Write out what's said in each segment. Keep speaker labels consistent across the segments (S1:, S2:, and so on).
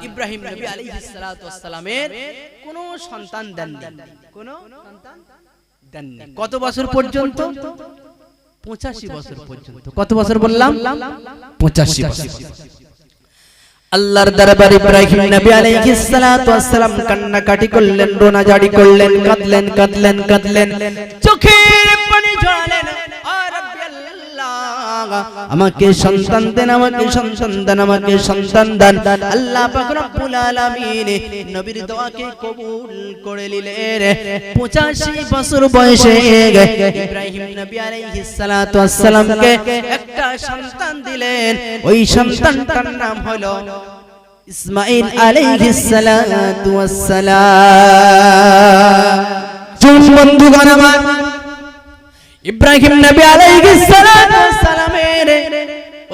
S1: ইব্রাহিম নবী আলাইহিস সালাতু ওয়াস সালামের কোনো সন্তান দেননি, কোনো সন্তান দেননি। কত বছর পর্যন্ত? 85 বছর পর্যন্ত। কত বছর বললাম? 85 বছর। আল্লাহর দরবারে ইব্রাহিম নবী আলাইহিস সালাতু ওয়াস সালাম কান্নাকাটি করলেন, রোনাজারি করলেন, কাঁদলেন কাঁদলেন কাঁদলেন, চোখের পানি ঝরালেন। আর রাব্বি আল্লাহ, আমাকে সন্তান দেন, আমাকে সন্তান দেন, আমাকে সন্তান দেন। আল্লাহ পাক রব্বুল আলামিন নবীর দোয়াকে কবুল করে নিলেন। 85 বছর বয়সে ইব্রাহিম নবী আলাইহিস সালাতু ওয়াস সালামকে একটা সন্তান দিলেন। ওই সন্তানটার নাম হলো ইসমাঈল আলাইহিস সালাতু ওয়াস সালাম। চুন বন্ধুগণ আমার, ইব্রাহিম নবী আলাইহিস সালাতু ওয়াস সালামের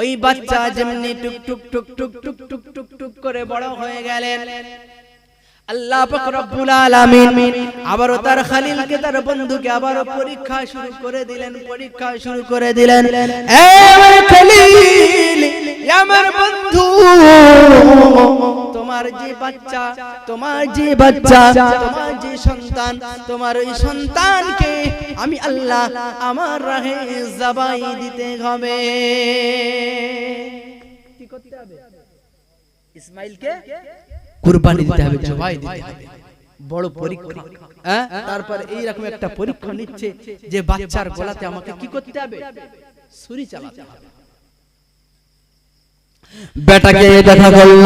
S1: ওই বাচ্চা যেমনি টুক টুক টুক টুক টুক টুক টুক টুক করে বড় হয়ে গেলেন, আল্লাহ পাক রব্বুল আলামিন আবারো তার খলিলকে, তার বন্ধুকে আবারো পরীক্ষা শুরু করে দিলেন, পরীক্ষা শুরু করে দিলেন। এ আমার খলিল, আমার বন্ধু, তোমার যে বাচ্চা, তোমার যে বাচ্চা, তোমার যে সন্তান, তোমার ওই সন্তানকে আমি আল্লাহ আমার রাহে জবাই দিতে হবে। কি করতে হবে? ইসমাইলকে কুরবানি দিতে হবে, জবাই দিতে হবে। বড় পরীক্ষা। তারপর এইরকম একটা পরীক্ষা নিচ্ছে যে বাচ্চার গলাতে আমাকে কি করতে হবে? ছুরি চালাতে হবে। বেটাকে দেখা করল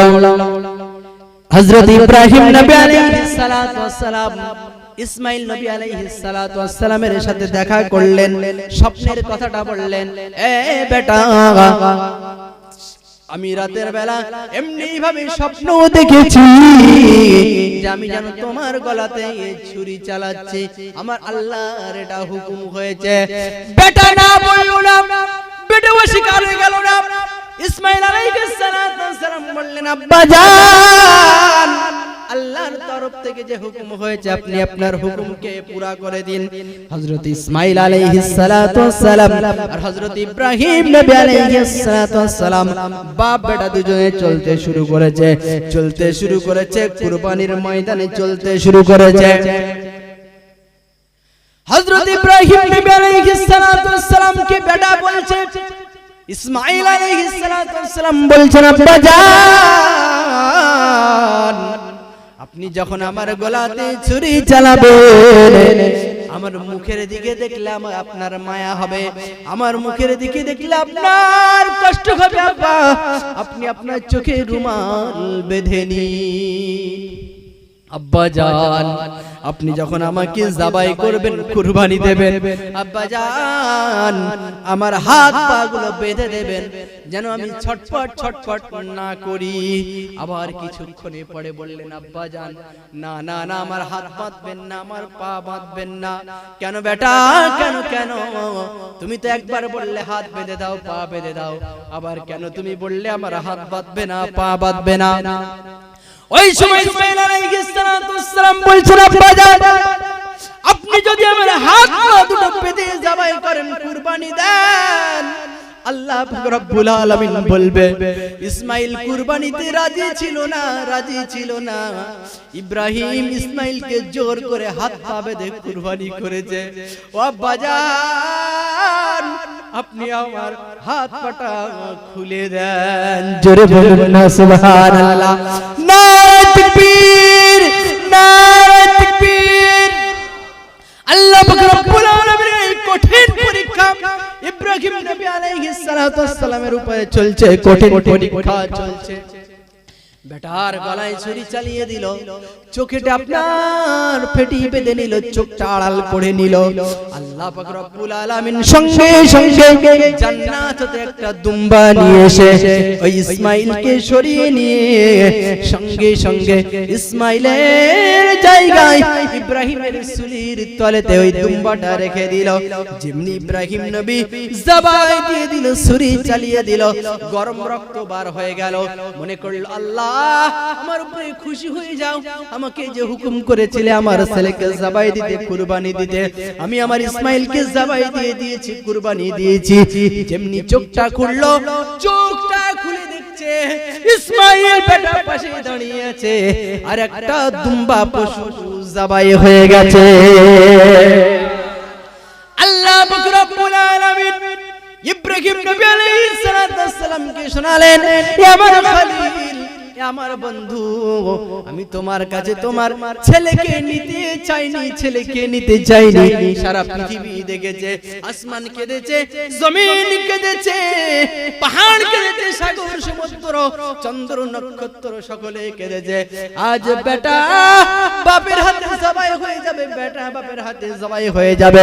S1: হযরত ইব্রাহিম নবী আলাইহিস সালাতু ওয়াস সালাম ইসমাইল নবী আলাইহিস সালাতু ওয়াস সালামের সাথে দেখা করলেন, স্বপ্নের কথাটা বললেন। এ বেটা, আমি রাতের বেলা এমনি ভাবে স্বপ্ন দেখেছি যে আমি যেন তোমার গলাতে ছুরি চালাচ্ছি। আমার আল্লাহর এটা হুকুম হয়েছে। বেটা না বলল না, বেটা অস্বীকার হয়ে গেল না। ইসমাইল আলাইহিস সালাতু ওয়াস সালাম বললেন, আব্বা জান, আল্লাহর তরফ থেকে যে হুকুম হয়েছে আপনি আপনার হুকুমকে পুরা করে দিন। হযরত ইসমাইল আলাইহিস সালাতু ওয়াস সালাম আর হযরত ইব্রাহিম নবী আলাইহিস সালাতু ওয়াস সালাম বাপ বেটা দুজনে চলতে শুরু করেছে, চলতে শুরু করেছে, কুরবানির ময়দানে চলতে শুরু করেছে। হযরত ইব্রাহিম নবী আলাইহিস সালাতু ওয়াস সালামকে বেটা বলছে, ইসমাইল আলাইহিস সালাতু ওয়াস সালাম বলছেন, আব্বা জান, আপনি যখন আমার গলাতে ছুরি চালাবেন, আমার মুখের দিকে দেখলে আপনার মায়া হবে, আমার মুখের দিকে দেখলে আপনার কষ্ট হবে। আব্বা, আপনি আপনার চোখে রুমাল বেঁধে নিন। আব্বা জান, আপনি যখন আমাকে জবাই করবেন, কুরবানি দেবেন, আব্বা জান, আমার হাত পা গুলো বেঁধে দেবেন যেন আমি ছটফট ছটফট না করি। আবার কিছুক্ষণে পরে বললেন, আব্বা জান, না না না, আমার হাত বাঁধবেন না, আমার পা বাঁধবেন না। কেন বেটা, কেন কেন? তুমি তো একবার বললে হাত বেঁধে দাও, পা বেঁধে দাও, আবার কেন তুমি বললে আমার হাত বাঁধবে না, পা বাঁধবে না? ওই সময় ইসমাঈল আলাইহিস সালাতু ওয়াস সালাম বলছেন, আব্বা জান, আপনি যদি আমার হাত পা দুটো বেঁধে জবাই করেন, কুরবানি দেন, আল্লাহ রাব্বুল আলামিন বলবে ইসমাঈল কুরবানিতে রাজি ছিল না, রাজি ছিল না। ইব্রাহিম ইসমাঈলকে জোর করে হাত পা বেঁধে কুরবানি করেছে। ও আব্বা জান, আপনি আমার হাত পাটা খুলে দেন। জোরে বলুন না সুবহানাল্লাহ। নারে তাকবীর, নারে তাকবীর। আল্লাহ পাক রব্বুল আলামিনের এই কঠিন পরীক্ষা ইব্রাহিম নবী আলাইহিস সালাতু ওয়াস সালামের উপরে চলছে, কঠিন পরীক্ষা চলছে। বেটার গলায় ছুরি চালিয়ে দিল, চোখেটা আপনার ফেটি বেঁধে নিল, চোখটা আড়াল করে নিল। আল্লাহ পাক রব্বুল আলামিন সঙ্গে সঙ্গে জান্নাত থেকে একটা দুম্বা নিয়ে এসে ওই ইসমাঈলকে সরিয়ে নিয়ে সঙ্গে সঙ্গে ইসমাঈলের জায়গায় ইব্রাহিমের চুলির তলেতে ওই দুম্বাটা রেখে দিল। যেমনি ইব্রাহিম নবী জবাই দিয়ে দিল, ছুরি চালিয়ে দিল, গরম রক্ত বার হয়ে গেল। মনে করল, আল্লাহ আমার উপরে খুশি হয়ে যাও, আমাকে যে হুকুম করেছিলে আমার ছেলেকে জবাই দিতে, কুরবানি দিতে, আমি আমার ইসমাঈলকে জবাই দিয়ে দিয়েছি, কুরবানি দিয়েছি। যেমনি চোখটা খুললো, চোখটা খুলে দেখছে ইসমাঈল বেটা পাশে দাঁড়িয়ে গেছে, আর একটা দুম্বা পশু জবাই হয়ে গেছে। আল্লাহ পাক রব্বুল আলামিন ইব্রাহিম নবী আলাইহিস সালাতু ওয়াস সালামকে শোনালেন, এ আমার খলিল, আমার বন্ধু, আমি তোমার কাছে তোমার ছেলেকে নিতে চাইনি, ছেলেকে নিতে চাইনি। সারা পৃথিবী দেখেছে, আসমান কেঁদেছে, জমিন কেঁদেছে, পাহাড় কেঁদেছে, সাগর সমুদ্র চন্দ্র নক্ষত্র সকলে কেঁদেছে। আজ বেটা বাপের হাতে জবাই হয়ে যাবে, বেটা বাপের হাতে জবাই হয়ে যাবে।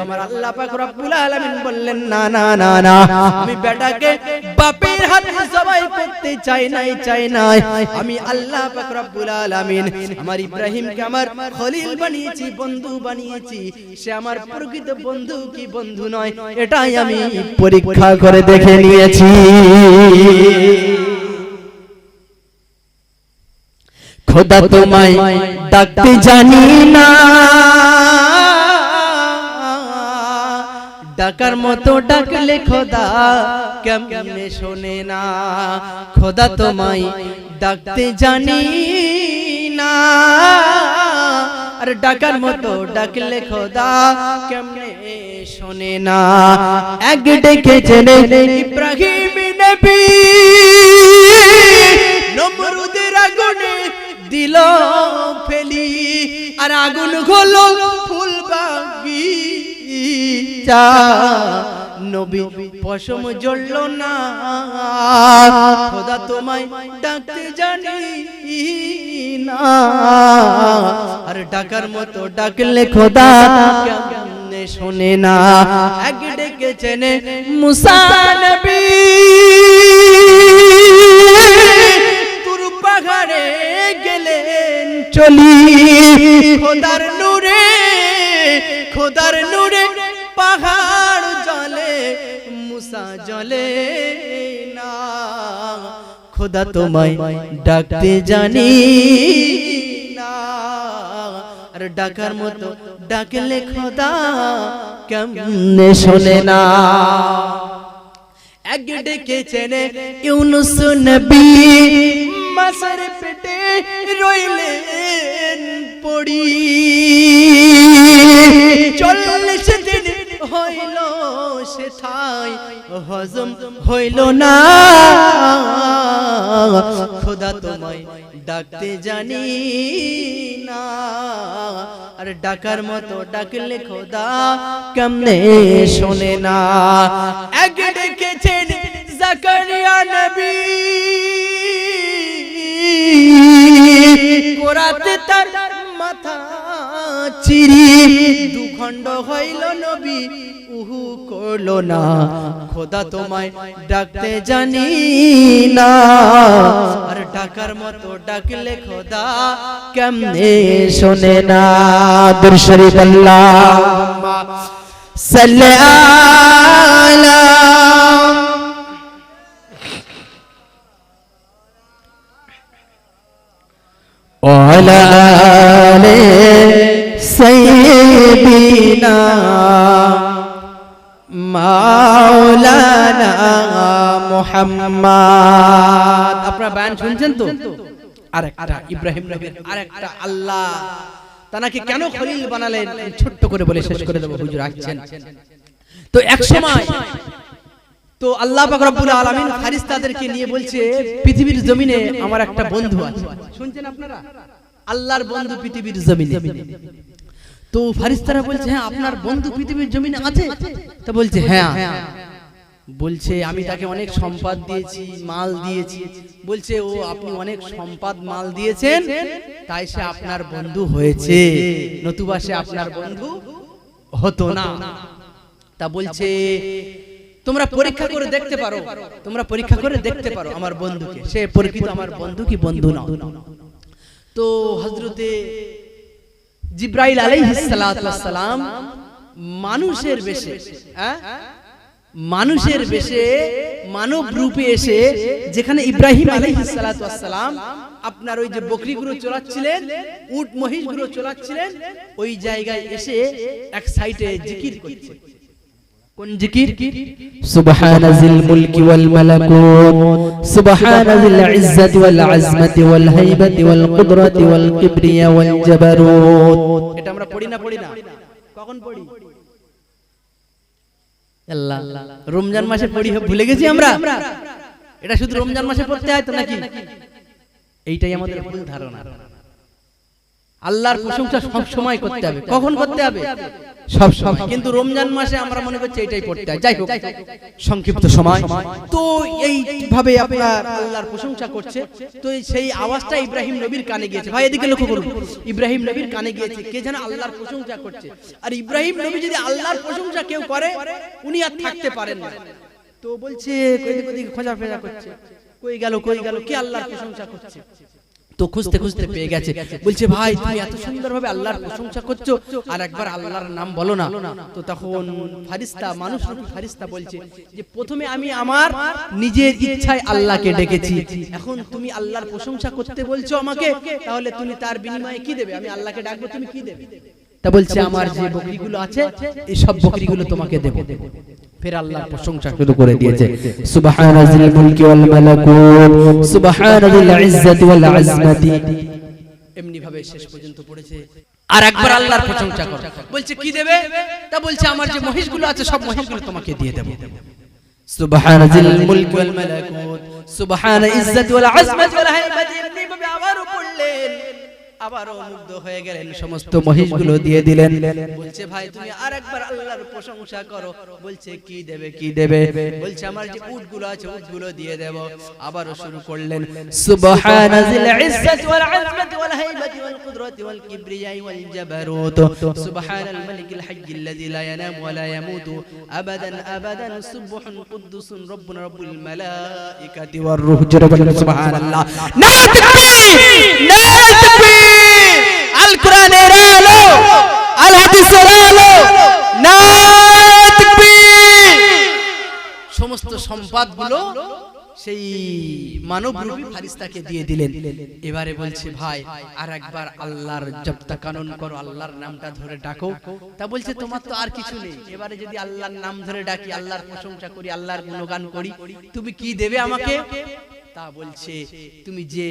S1: আমার আল্লাহ পাক রব্বুল আলামিন বললেন, না না না না, আমি বেটাকে বাপের হাতে জবাই করতে চাই নাই, চাই না। আমি আল্লাহ পাক রব্বুল আলামিন আমার ইব্রাহিমকে আমার খলিল বানিয়েছি, বন্ধু বানিয়েছি। সে আমার প্রকৃত বন্ধু কি বন্ধু নয়, এটাই আমি পরীক্ষা করে দেখে নিয়েছি। খোদা তোমায় ডাকতে জানি না, ডাকার মতো ডাকলে খোদা কেমনে শোনে না। খোদা তোমায় ডাকতে জানি না, আর ডাকার মতো ডাকলে খোদা কেমনে শোনে না। এক ডেকেছেন ইব্রাহিম নবী, নমরুদের আগুনে দিল ফেলি, আর আগুন হলো ফুল বাগিচা। নবী পশম জ্বলল না, খোদা তোমায় ডাকতে জানি না, আর ডাকার মতো ডাকলে খোদা কেমনে শোনে না। এক ডেকেছেন মুসা নবী, তুর পাহাড়ে গেলেন চলি, খোদার নূরে, খোদার নূরে পাহাড় জ্বলে, মুসা জ্বলে না। খোদা তোমায় ডাকতে জানি না, আর ডাকার মতো ডাকলে খোদা কেমনে শোনে না। এক ডেকেছেন ইউনুস নবী, মাছের পেটে রইলেন পড়ি, 40 দিন হইল সেথায় হজম হইল না। খোদা তোমায় ডাকতে জানি না, আর ডাকার মতো ডাকলে খোদা কেমনে শোনে না। এক ডেকেছেন জাকারিয়া নবী, কোরাতে তার মাথা চিরি, দুখণ্ড হইল নবী উহু করলো না। খোদা তোমায় ডাকতে জানি না, আর ডাকার মতো ডাকলে খোদা কেমনে শোনে না। দুরূদ শরীফ আল্লাহুম্মা সাল্লি আলা ওয়ালা আলে সাইয়্যিদিনা মাওলানা মুহাম্মদ। আপনারা বয়ান শুনছেন তো? আরেকটা ইব্রাহিম নবীর আরেকটা আল্লাহ তানাকে কেন খলিল বানালেন ছোট্ট করে বলে শেষ করে দেব, হুজুর আসছেন তো। এক সময় তো আল্লাহ পাক রব্বুল আলামিন ফেরেশতাদেরকে নিয়ে বলছে, পৃথিবীর জমিনে আমার একটা বন্ধু আছে। শুনছেন আপনারা? আল্লাহর বন্ধু পৃথিবীর জমিনে। তো ফেরেশতারা বলছে, হ্যাঁ আপনার বন্ধু পৃথিবীর জমিনে আছে? তো বলছে হ্যাঁ। বলছে আমি তাকে অনেক সম্পদ দিয়েছি, মাল দিয়েছি। বলছে ও আপনি অনেক সম্পদ মাল দিয়েছেন তাই সে আপনার বন্ধু হয়েছে, নতুবা সে আপনার বন্ধু হতো না। তা বলছে তোমরা পরীক্ষা করে দেখতে পারো, তোমরা পরীক্ষা করে দেখতে পারো আমার বন্ধুকে, সে প্রকৃত আমার বন্ধু কি বন্ধু না। তো হযরতে জিবরাইল আলাইহিস সালাতু ওয়াস সালাম মানুষের বেশে, মানুষের বেশে মানব রূপে এসে যেখানে ইব্রাহিম আলাইহিস সালাতু ওয়াস সালাম আপনার ওই যে বকরিগুলো চড়াচ্ছিলেন, উট মহিষগুলো চড়াচ্ছিলেন, ওই জায়গায় এসে এক সাইডে জিকির করছে। কোন জিকির?
S2: সুবহানাজিল মুলকি ওয়াল মালাকুত সুবহানাজিল ইজ্জাতি ওয়াল আজমাতি ওয়াল হাইবাতি ওয়াল কুদরাতি ওয়াল কিবরিয়া ওয়াল জাবারুত।
S1: এটা আমরা পড়ি না? কখন পড়ি?
S2: আল্লাহ
S1: রমজান মাসে পড়ি, ভুলে গেছি আমরা? এটা শুধু রমজান মাসে পড়তে হয় তো নাকি? এইটাই আমাদের ভুল ধারণা। আল্লাহর প্রশংসা সব সময় করতে হবে। কখন করতে হবে? সব সময়। কিন্তু রমজান মাসে আমরা মনে করছি এটাই পড়তে হয়। যাই হোক, সংক্ষিপ্ত সময় তো এইভাবে আপনার আল্লাহর প্রশংসা করছে। তো সেই আওয়াজটা ইব্রাহিম নবীর কানে গিয়েছে। ভাই এদিকে লক্ষ্য করুন, ইব্রাহিম নবীর কানে গিয়েছে, কে যেন আল্লাহর প্রশংসা করছে। আর ইব্রাহিম নবী যদি আল্লাহর প্রশংসা কেউ করে, উনি আর থাকতে পারেন না। তো বলছে ওদিকে খোঁজা ফেরা করছে, কই গেল কে আল্লাহর প্রশংসা করছে। তো খুঁজতে খুঁজতে পেয়ে গেছে। বলছে ভাই তুমি এত সুন্দরভাবে আল্লাহর প্রশংসা করছো, আর একবার আল্লাহর নাম বলো না। তো তখন ফারিস্তা, মানুষরূপী ফারিস্তা বলছে যে প্রথমে আমি আমার নিজের ইচ্ছায় আল্লাহকে ডেকেছি, এখন তুমি আল্লাহর প্রশংসা করতে বলছো আমাকে, তাহলে তুমি তার বিনিময়ে কি দেবে? আমি আল্লাহকে ডাকবো, তুমি কি দেবে? তা বলছে আমার যে বকরিগুলো আছে এই সব বকরিগুলো তোমাকে দেব। फिर अल्लाह प्रशंसा शुरू করে দিয়েছে সুবহানাল মুলকি ওয়াল মালাকুত সুবহানাল ইজ্জাতি ওয়াল আজমাতি এমনি ভাবে শেষ পর্যন্ত পড়েছে। আর একবার আল্লাহর প্রশংসা কর, বলছে কি দেবে? তা বলছে আমার যে মহিষগুলো আছে সব মহিষগুলো তোমাকে দিয়ে দেব। সুবহানাল মুলকি ওয়াল মালাকুত সুবহানাল ইজ্জাতি ওয়াল আজমাতি ওয়াল হাইবাতি এমনি ভাবে আবারও পড়লেন, আবারও মুগ্ধ হয়ে গেলেন, সমস্ত মহিষগুলো দিয়ে দিলেন। বলছে ভাই তুমি আরেকবার আল্লাহর প্রশংসা করো। বলছে কি দেবে? বলছে আমার যে উটগুলো আছে উটগুলো দিয়ে দেব। আবারও শুরু করলেন সুবহানাল ইজ্জাতি ওয়াল আজমাতি ওয়াল হাইবাতি ওয়াল কুদরাতি ওয়াল কিবরিয়া ওয়াল জাবারুত সুবহানাল মালিকিল হাইয়্যিল্লাযী লা ইয়ানামু ওয়া লা ইয়ামুতু আবাদান আবাদান সুবহুন কুদ্দুসুন রাব্বুনা রাব্বুল মালাইকাতি ওয়ার রূহ। সুবহানাল্লাহ, নারে তাকবীর, নারে তাকবীর। আল কোরআনের আলো, আল হাদিসের আলো, নারে তাকবীর। সমস্ত সম্পদগুলো সেই মানবরূপী ফারিস্তাকে দিয়ে দিলেন। এবারে বলছে ভাই আর একবার আল্লাহর জপতা কানুন করো, আল্লাহর নামটা ধরে ডাকো। তা বলছে তোমার তো আর কিছু নেই, এবারে যদি আল্লাহর নাম ধরে ডাকি, আল্লাহর প্রশংসা করি, আল্লাহর গুণগান করি, তুমি কি দেবে আমাকে? তা বলছে তুমি যে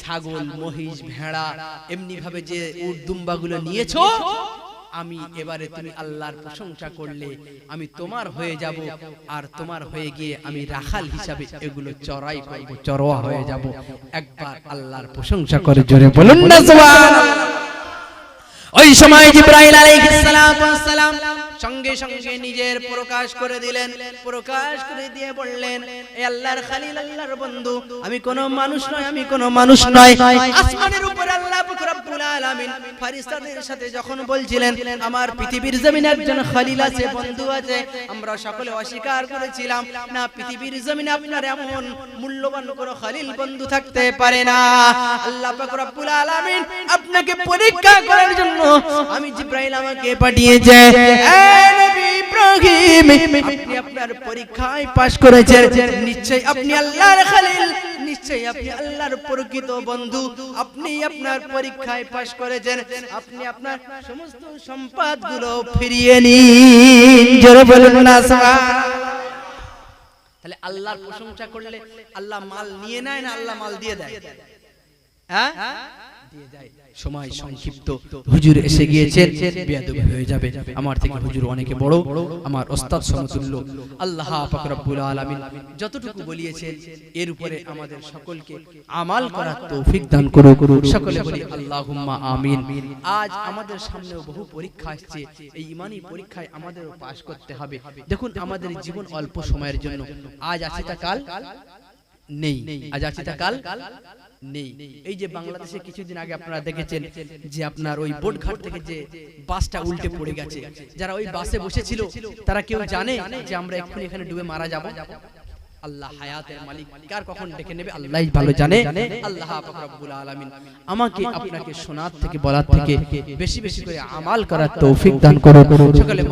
S1: ছাগল, মহিষ, ভেড়া এমনি ভাবে যে উট দুম্বাগুলো নিয়েছো, আমি এবারে তুমি আল্লাহর প্রশংসা করলে আমি তোমার হয়ে যাব, আর তোমার হয়ে গিয়ে আমি রাখাল হিসাবে এগুলো চড়াই করব, চড়োয়া হয়ে যাব। একবার আল্লাহর প্রশংসা করে জোরে বলুন না সুবহানাল্লাহ। ওই সময় জিবরাইল আলাইহিস সালাম সঙ্গে সঙ্গে নিজের প্রকাশ করে দিলেন। প্রকাশ করে দিয়ে বললেন এ আল্লাহর খলিল, আল্লাহর বন্ধু, আমি কোনো মানুষ নয়, আমি কোনো মানুষ নয়। আসমানের উপরে আল্লাহ পাক রব্বুল আলামিন ফেরেশতাদের সাথে যখন বলছিলেন আমার পৃথিবীর জমিনে একজন খলিল আছে, বন্ধু আছে, আমরা সকলে অস্বীকার করেছিলাম না পৃথিবীর জমিনে আপনার এমন মূল্যবান কোনো খলিল বন্ধু থাকতে পারে না। আল্লাহ পাক রব্বুল আলামিন আপনাকে পরীক্ষা করার জন্য আমি জিবরাইল আমাকে পাঠিয়েছে। নবী ইব্রাহিম, আপনি আপনার পরীক্ষায় পাস করেছেন, নিশ্চয়ই আপনি আল্লাহর খলিল, নিশ্চয়ই আপনি আল্লাহর প্রকৃত বন্ধু, আপনি আপনার পরীক্ষায় পাস করেছেন, আপনি আপনার সমস্ত সম্পদগুলো ফিরিয়ে নিন। জোরে বলুন না সুবহানাল্লাহ। তাহলে আল্লাহর প্রশংসা করলে আল্লাহ মাল নিয়ে নেয় না আল্লাহ মাল দিয়ে দেয়? হ্যাঁ, দিয়ে দেয়। সময় সংক্ষিপ্ত, হুজুর এসে গিয়েছেন, বেয়াদবি হয়ে যাবে। আমার থেকে হুজুর অনেকে বড়, আমার ওস্তাদ সমতুল্য। আল্লাহ পাক রব্বুল আলামিন যতটুকু বলিয়েছেন এর উপরে আমাদের সকলকে আমাল করার তৌফিক দান করুন। সকলে বলি আল্লাহুম্মা আমিন। আজ আমাদের সামনেও বহু পরীক্ষা আসছে, এই ঈমানি পরীক্ষায় আমাদেরও পাস করতে হবে। দেখুন আমাদের জীবন অল্প সময়ের জন্য, আজ আছে তা কাল নেই, আজ আছে তা কাল নেই। এই যে বাংলাদেশে কিছুদিন আগে আপনারা দেখেছেন যে আপনার ওই বোটঘাট থেকে যে বাসটা উল্টে পড়ে গেছে, যারা ওই বাসে বসেছিল তারা কেউ জানে যে আমরা এক্ষুনি এখানে ডুবে মারা যাব? আল্লাহ হায়াতের মালিক, কার কখন ডেকে নেবে আল্লাহই ভালো জানে। আল্লাহ পাক রব্বুল আলামিন আমাকে আপনাকে শোনার থেকে বলার থেকে বেশি বেশি করে আমাল করার তৌফিক দান করুন। সকলে